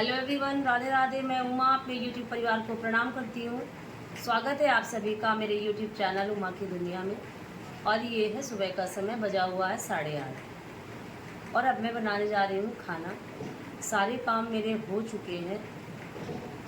Hello everyone, Radhe Radhe. मैं उमा अपने YouTube परिवार को प्रणाम करती हूँ। स्वागत है आप सभी का मेरे यूट्यूब चैनल उमा की दुनिया में। और ये है सुबह का समय, बजा हुआ है 8:30 और अब मैं बनाने जा रही हूँ खाना। सारे काम मेरे हो चुके हैं,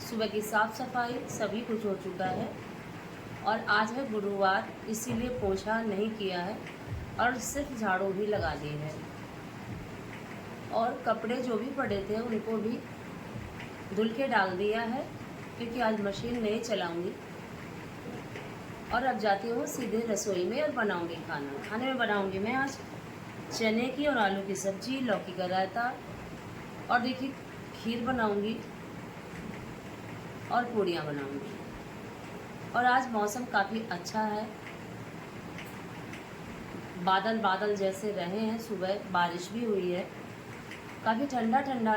सुबह की साफ़ सफाई सभी कुछ हो चुका है। और आज है गुरुवार, इसीलिए पोछा नहीं किया है और सिर्फ झाड़ू भी लगा दी है। और कपड़े जो भी पड़े थे उनको भी धुल के डाल दिया है, क्योंकि आज मशीन नहीं चलाऊंगी। और अब जाती हूँ सीधे रसोई में और बनाऊंगी खाना। खाने में बनाऊंगी मैं आज चने की और आलू की सब्जी, लौकी का रायता और देखिए खीर बनाऊंगी और पूड़ियाँ बनाऊंगी। और आज मौसम काफ़ी अच्छा है, बादल बादल जैसे रहे हैं, सुबह बारिश भी हुई है, काफ़ी ठंडा ठंडा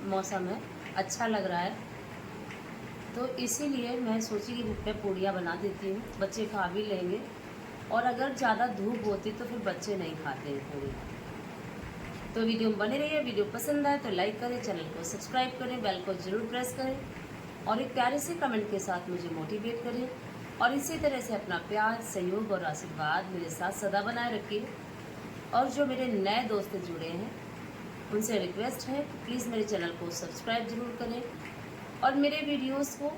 मौसम है, अच्छा लग रहा है। तो इसीलिए मैं सोची कि मैं पूड़ियाँ बना देती हूँ, बच्चे खा भी लेंगे। और अगर ज़्यादा धूप होती तो फिर बच्चे नहीं खाते हैं पूड़ियाँ। तो वीडियो में बने रहिए। वीडियो पसंद आए तो लाइक करें, चैनल को सब्सक्राइब करें, बेल को ज़रूर प्रेस करें और एक प्यारे से कमेंट के साथ मुझे मोटिवेट करें। और इसी तरह से अपना प्यार, सहयोग और आशीर्वाद मेरे साथ सदा बनाए रखिए। और जो मेरे नए दोस्त जुड़े हैं उनसे रिक्वेस्ट है कि प्लीज़ मेरे चैनल को सब्सक्राइब ज़रूर करें और मेरे वीडियोस को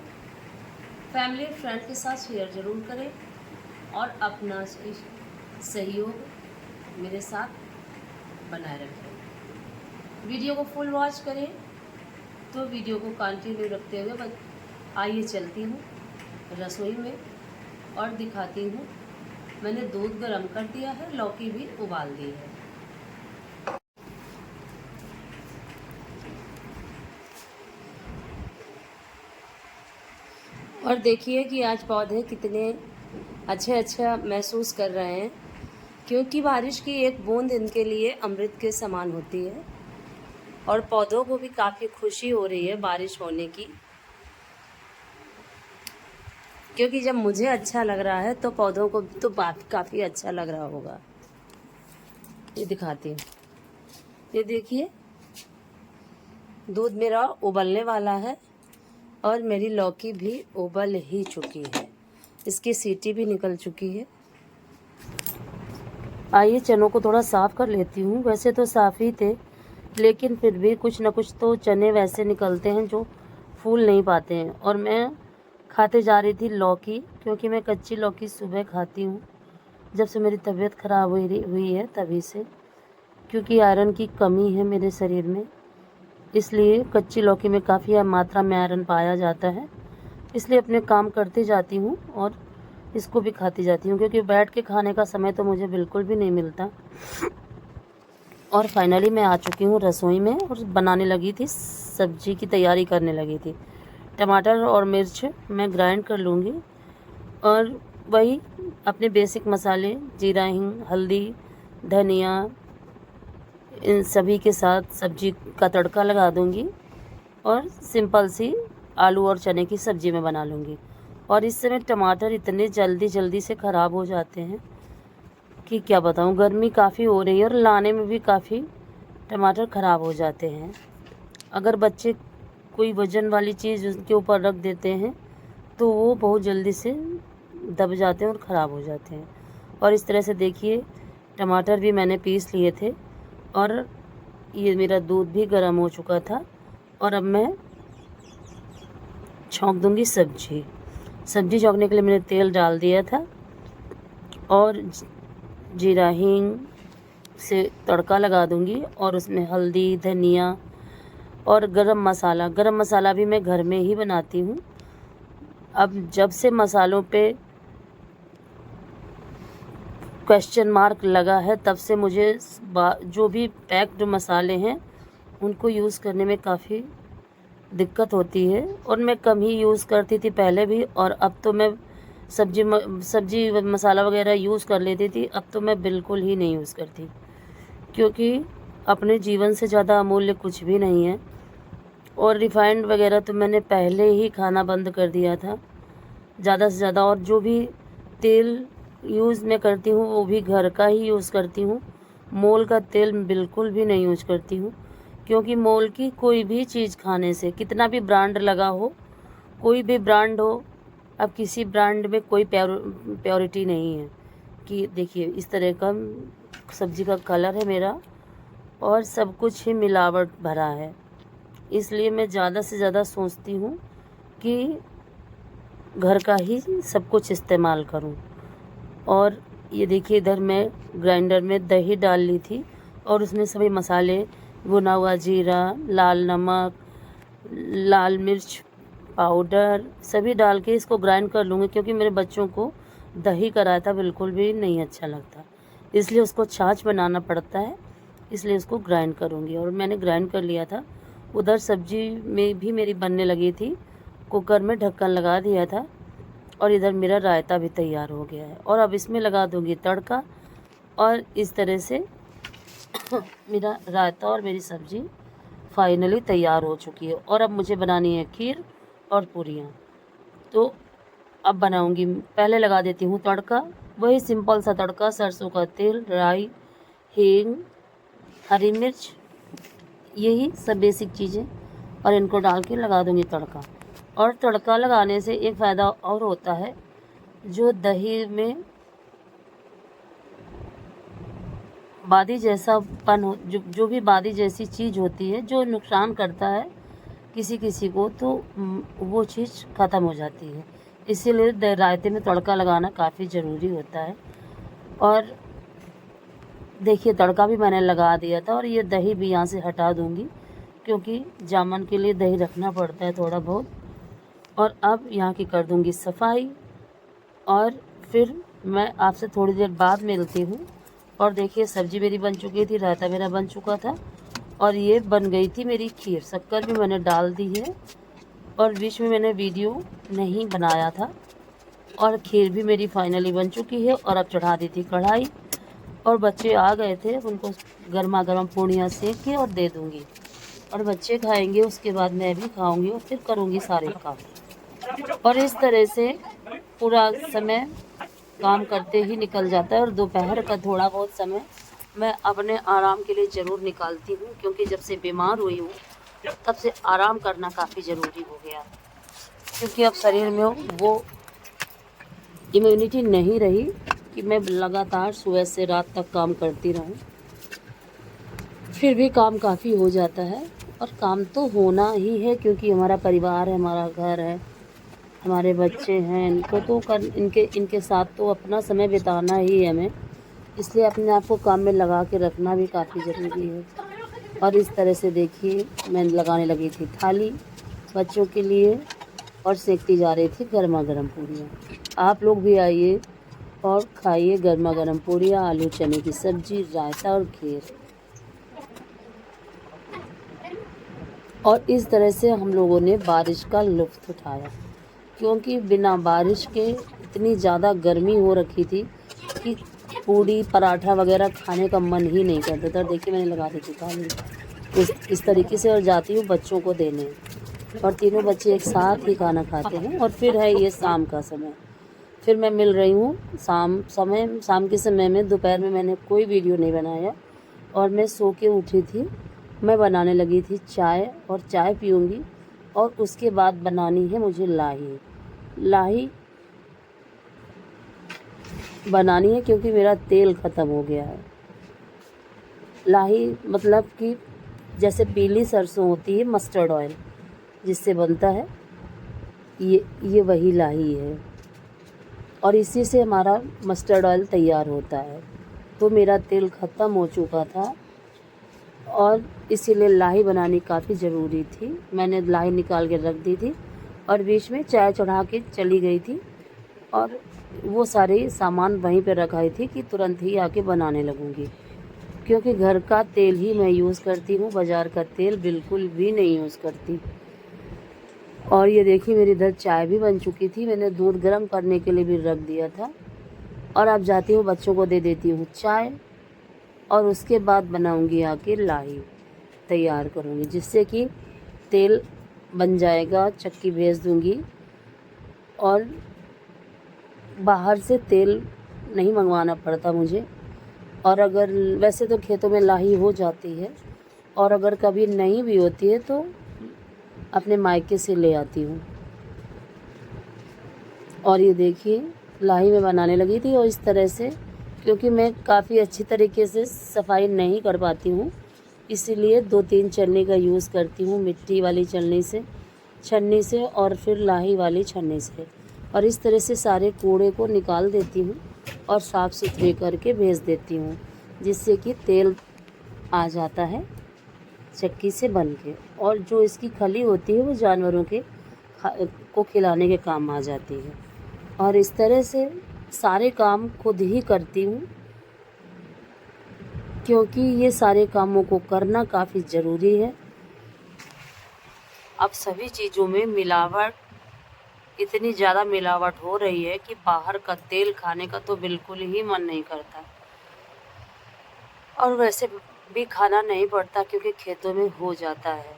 फैमिली फ्रेंड के साथ शेयर ज़रूर करें और अपना सहयोग मेरे साथ बनाए रखें। वीडियो को फुल वॉच करें। तो वीडियो को कंटिन्यू रखते हुए आइए चलती हूँ रसोई में और दिखाती हूँ। मैंने दूध गर्म कर दिया है, लौकी भी उबाल दी है। और देखिए कि आज पौधे कितने अच्छा महसूस कर रहे हैं, क्योंकि बारिश की एक बूंद इनके लिए अमृत के समान होती है। और पौधों को भी काफ़ी खुशी हो रही है बारिश होने की, क्योंकि जब मुझे अच्छा लग रहा है तो पौधों को तो काफ़ी अच्छा लग रहा होगा। ये दिखाती हूँ, ये देखिए दूध मेरा उबलने वाला है और मेरी लौकी भी उबल ही चुकी है, इसकी सीटी भी निकल चुकी है। आइए चनों को थोड़ा साफ़ कर लेती हूँ। वैसे तो साफ़ ही थे, लेकिन फिर भी कुछ ना कुछ तो चने वैसे निकलते हैं जो फूल नहीं पाते हैं। और मैं खाते जा रही थी लौकी, क्योंकि मैं कच्ची लौकी सुबह खाती हूँ जब से मेरी तबीयत ख़राब हुई है, तभी से, क्योंकि आयरन की कमी है मेरे शरीर में, इसलिए कच्ची लौकी में काफ़ी मात्रा में आयरन पाया जाता है। इसलिए अपने काम करते जाती हूँ और इसको भी खाती जाती हूँ, क्योंकि बैठ के खाने का समय तो मुझे बिल्कुल भी नहीं मिलता। और फाइनली मैं आ चुकी हूँ रसोई में और बनाने लगी थी, सब्जी की तैयारी करने लगी थी। टमाटर और मिर्च मैं ग्राइंड कर लूँगी और वही अपने बेसिक मसाले, जीरा, हींग, हल्दी, धनिया, इन सभी के साथ सब्जी का तड़का लगा दूँगी और सिंपल सी आलू और चने की सब्ज़ी में बना लूँगी। और इस समय टमाटर इतने जल्दी से ख़राब हो जाते हैं कि क्या बताऊँ। गर्मी काफ़ी हो रही है और लाने में भी काफ़ी टमाटर ख़राब हो जाते हैं। अगर बच्चे कोई वज़न वाली चीज़ उसके ऊपर रख देते हैं तो वो बहुत जल्दी से दब जाते हैं और ख़राब हो जाते हैं। और इस तरह से देखिए टमाटर भी मैंने पीस लिए थे और ये मेरा दूध भी गर्म हो चुका था। और अब मैं छौंक दूंगी सब्जी छौंकने के लिए मैंने तेल डाल दिया था और जीरा, हींग से तड़का लगा दूंगी और उसमें हल्दी, धनिया और गरम मसाला भी मैं घर में ही बनाती हूँ। अब जब से मसालों पे क्वेश्चन मार्क लगा है तब से मुझे जो भी पैक्ड मसाले हैं उनको यूज़ करने में काफ़ी दिक्कत होती है। और मैं कम ही यूज़ करती थी पहले भी, और अब तो मैं सब्जी मसाला वगैरह यूज़ कर लेती थी। अब तो मैं बिल्कुल ही नहीं यूज़ करती, क्योंकि अपने जीवन से ज़्यादा अमूल्य कुछ भी नहीं है। और रिफाइंड वगैरह तो मैंने पहले ही खाना बंद कर दिया था ज़्यादा से ज़्यादा। और जो भी तेल यूज़ मैं करती हूँ वो भी घर का ही यूज़ करती हूँ, मोल का तेल बिल्कुल भी नहीं यूज़ करती हूँ, क्योंकि मॉल की कोई भी चीज़ खाने से, कितना भी ब्रांड लगा हो, कोई भी ब्रांड हो, अब किसी ब्रांड में कोई प्योरिटी नहीं है। कि देखिए इस तरह का सब्ज़ी का कलर है मेरा, और सब कुछ ही मिलावट भरा है। इसलिए मैं ज़्यादा से ज़्यादा सोचती हूँ कि घर का ही सब कुछ इस्तेमाल करूँ। और ये देखिए इधर मैं ग्राइंडर में दही डाल ली थी, और उसमें सभी मसाले, भुना हुआ जीरा, लाल नमक, लाल मिर्च पाउडर सभी डाल के इसको ग्राइंड कर लूँगी, क्योंकि मेरे बच्चों को दही का रायता बिल्कुल भी नहीं अच्छा लगता, इसलिए उसको छाछ बनाना पड़ता है, इसलिए उसको ग्राइंड करूँगी। और मैंने ग्राइंड कर लिया था। उधर सब्जी में भी मेरी बनने लगी थी, कुकर में ढक्कन लगा दिया था, और इधर मेरा रायता भी तैयार हो गया है। और अब इसमें लगा दूँगी तड़का, और इस तरह से मेरा रायता और मेरी सब्ज़ी फाइनली तैयार हो चुकी है। और अब मुझे बनानी है खीर और पूरियाँ। तो अब बनाऊँगी, पहले लगा देती हूँ तड़का, वही सिंपल सा तड़का, सरसों का तेल, राई, हींग, हरी मिर्च, यही सब बेसिक चीज़ें, और इनको डाल के लगा दूँगी तड़का। और तड़का लगाने से एक फ़ायदा और होता है, जो दही में बादी जैसा पन हो, जो भी बादी जैसी चीज़ होती है जो नुकसान करता है किसी किसी को, तो वो चीज़ ख़त्म हो जाती है। इसीलिए रायते में तड़का लगाना काफ़ी ज़रूरी होता है। और देखिए तड़का भी मैंने लगा दिया था, और ये दही भी यहाँ से हटा दूँगी, क्योंकि जामुन के लिए दही रखना पड़ता है थोड़ा बहुत। और अब यहाँ की कर दूँगी सफाई, और फिर मैं आपसे थोड़ी देर बाद मिलती हूँ। और देखिए सब्ज़ी मेरी बन चुकी थी, रायता मेरा बन चुका था, और ये बन गई थी मेरी खीर। शक्कर भी मैंने डाल दी है, और बीच में मैंने वीडियो नहीं बनाया था। और खीर भी मेरी फाइनली बन चुकी है। और अब चढ़ा दी थी कढ़ाई, और बच्चे आ गए थे, उनको गर्मा गर्म पूड़ियाँ सेक के और दे दूँगी, और बच्चे खाएंगे, उसके बाद मैं भी खाऊँगी, और फिर करूँगी सारे काम। और इस तरह से पूरा समय काम करते ही निकल जाता है। और दोपहर का थोड़ा बहुत समय मैं अपने आराम के लिए ज़रूर निकालती हूँ, क्योंकि जब से बीमार हुई हूँ तब से आराम करना काफ़ी ज़रूरी हो गया है, क्योंकि अब शरीर में वो इम्यूनिटी नहीं रही कि मैं लगातार सुबह से रात तक काम करती रहूँ। फिर भी काम काफ़ी हो जाता है, और काम तो होना ही है, क्योंकि हमारा परिवार है, हमारा घर है, हमारे बच्चे हैं, इनको तो इनके साथ तो अपना समय बिताना ही है हमें, इसलिए अपने आप को काम में लगा के रखना भी काफ़ी ज़रूरी है। और इस तरह से देखिए मैं लगाने लगी थी थाली बच्चों के लिए, और सेकती जा रही थी गर्मा गर्म पूड़ियाँ। आप लोग भी आइए और खाइए गर्मा गर्म पूड़ियाँ, आलू चने की सब्ज़ी, रायता और खीर। और इस तरह से हम लोगों ने बारिश का लुत्फ़ उठाया, क्योंकि बिना बारिश के इतनी ज़्यादा गर्मी हो रखी थी कि पूड़ी पराठा वगैरह खाने का मन ही नहीं करता था। देखिए मैंने लगा दी थी थाली इस तरीके से, और जाती हूँ बच्चों को देने, और तीनों बच्चे एक साथ ही खाना खाते हैं। और फिर है ये शाम का समय, फिर मैं मिल रही हूँ शाम के समय में। दोपहर में मैंने कोई वीडियो नहीं बनाया, और मैं सो के उठी थी। मैं बनाने लगी थी चाय, और चाय पीऊँगी, और उसके बाद बनानी है मुझे लाही बनानी है, क्योंकि मेरा तेल ख़त्म हो गया है। लाही मतलब कि जैसे पीली सरसों होती है, मस्टर्ड ऑयल जिससे बनता है, ये वही लाही है, और इसी से हमारा मस्टर्ड ऑयल तैयार होता है। तो मेरा तेल ख़त्म हो चुका था, और इसीलिए लाही बनानी काफ़ी ज़रूरी थी। मैंने लाही निकाल के रख दी थी, और बीच में चाय चढ़ा के चली गई थी, और वो सारे सामान वहीं पे रखाई थी कि तुरंत ही आके बनाने लगूँगी, क्योंकि घर का तेल ही मैं यूज़ करती हूँ, बाज़ार का तेल बिल्कुल भी नहीं यूज़ करती। और ये देखिए मेरी इधर चाय भी बन चुकी थी, मैंने दूध गर्म करने के लिए भी रख दिया था। और अब जाती हूँ बच्चों को दे देती हूँ चाय, और उसके बाद बनाऊँगी आके लाही तैयार करूँगी, जिससे कि तेल बन जाएगा, चक्की भेज दूँगी, और बाहर से तेल नहीं मंगवाना पड़ता मुझे। और अगर वैसे तो खेतों में लाही हो जाती है, और अगर कभी नहीं भी होती है तो अपने मायके से ले आती हूँ। और ये देखिए लाही में बनाने लगी थी, और इस तरह से, क्योंकि मैं काफ़ी अच्छी तरीके से सफाई नहीं कर पाती हूँ, इसीलिए 2-3 छन्नी का यूज़ करती हूँ, मिट्टी वाली छन्नी से और फिर लाही वाली छन्नी से। और इस तरह से सारे कूड़े को निकाल देती हूँ और साफ़ सुथरे करके भेज देती हूँ, जिससे कि तेल आ जाता है चक्की से बन के, और जो इसकी खली होती है वो जानवरों को खिलाने के काम आ जाती है। और इस तरह से सारे काम खुद ही करती हूँ, क्योंकि ये सारे कामों को करना काफ़ी ज़रूरी है। अब सभी चीज़ों में मिलावट, इतनी ज़्यादा मिलावट हो रही है कि बाहर का तेल खाने का तो बिल्कुल ही मन नहीं करता, और वैसे भी खाना नहीं पड़ता क्योंकि खेतों में हो जाता है।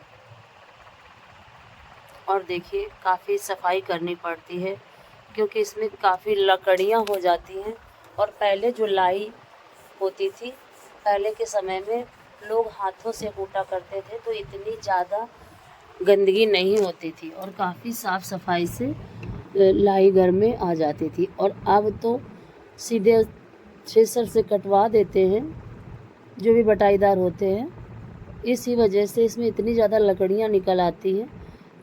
और देखिए काफ़ी सफाई करनी पड़ती है, क्योंकि इसमें काफ़ी लकड़ियाँ हो जाती हैं। और पहले जो लाई होती थी, पहले के समय में लोग हाथों से कूटा करते थे, तो इतनी ज़्यादा गंदगी नहीं होती थी और काफ़ी साफ़ सफाई से लाई घर में आ जाती थी। और अब तो सीधे थ्रेसर से कटवा देते हैं, जो भी बटाईदार होते हैं। इसी वजह से इसमें इतनी ज़्यादा लकड़ियाँ निकल आती हैं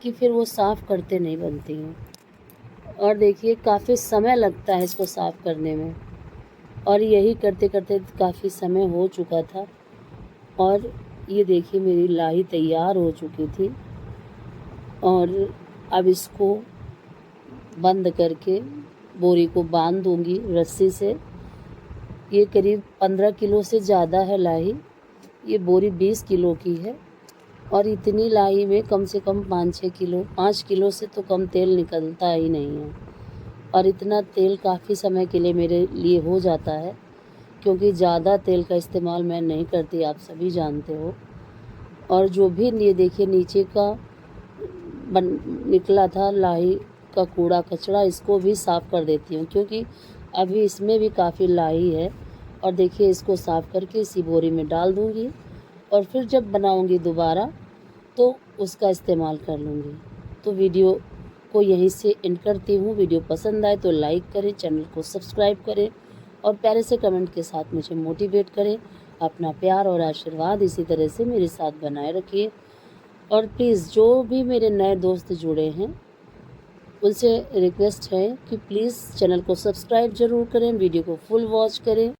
कि फिर वो साफ़ करते नहीं बनती हैं। और देखिए काफ़ी समय लगता है इसको साफ़ करने में, और यही करते करते काफ़ी समय हो चुका था। और ये देखिए मेरी लाही तैयार हो चुकी थी, और अब इसको बंद करके बोरी को बांध दूंगी रस्सी से। ये करीब 15 किलो से ज़्यादा है लाही, ये बोरी 20 किलो की है, और इतनी लाही में कम से कम 5 किलो से तो कम तेल निकलता ही नहीं है। और इतना तेल काफ़ी समय के लिए मेरे लिए हो जाता है, क्योंकि ज़्यादा तेल का इस्तेमाल मैं नहीं करती, आप सभी जानते हो। और जो भी ये देखिए नीचे का निकला था लाही का कूड़ा कचरा, इसको भी साफ़ कर देती हूँ, क्योंकि अभी इसमें भी काफ़ी लाही है। और देखिए इसको साफ़ करके इसी बोरी में डाल दूँगी, और फिर जब बनाऊँगी दोबारा तो उसका इस्तेमाल कर लूँगी। तो वीडियो को यहीं से एंड करती हूँ। वीडियो पसंद आए तो लाइक करें, चैनल को सब्सक्राइब करें, और प्यारे से कमेंट के साथ मुझे मोटिवेट करें। अपना प्यार और आशीर्वाद इसी तरह से मेरे साथ बनाए रखिए। और प्लीज़ जो भी मेरे नए दोस्त जुड़े हैं, उनसे रिक्वेस्ट है कि प्लीज़ चैनल को सब्सक्राइब ज़रूर करें, वीडियो को फुल वॉच करें।